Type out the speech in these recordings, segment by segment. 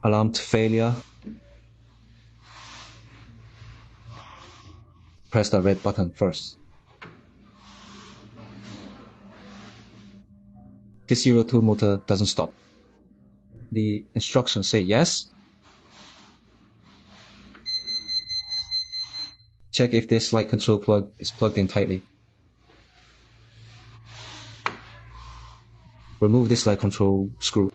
Alarm to failure. Press the red button first. T02 motor doesn't stop. The instructions say yes. Check if this light control plug is plugged in tightly. Remove this light control screw.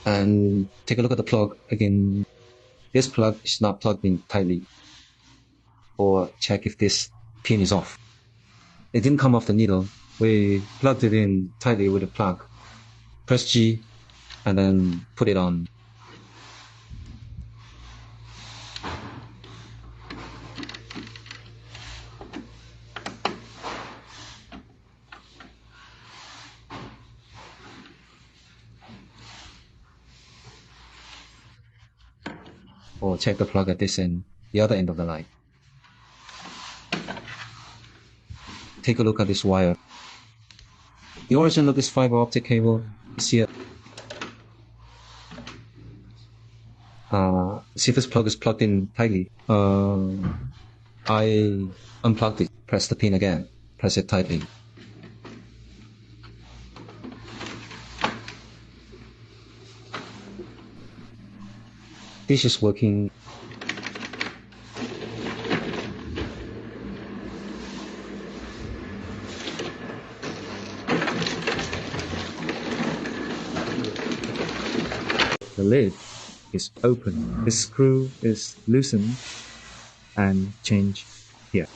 And take a look at the plug again. This plug is not plugged in tightly. Or check if this pin is off. It didn't come off the needle. We plugged it in tightly with a plug. Press G and then put it on. Or check the plug at this end, the other end of the line. Take a look at this wire. The origin of this fiber optic cable is here. See if this plug is plugged in tightly. I unplugged it. Press the pin again. Press it tightly. This is working. The lid is open. The screw is loosened and changed here.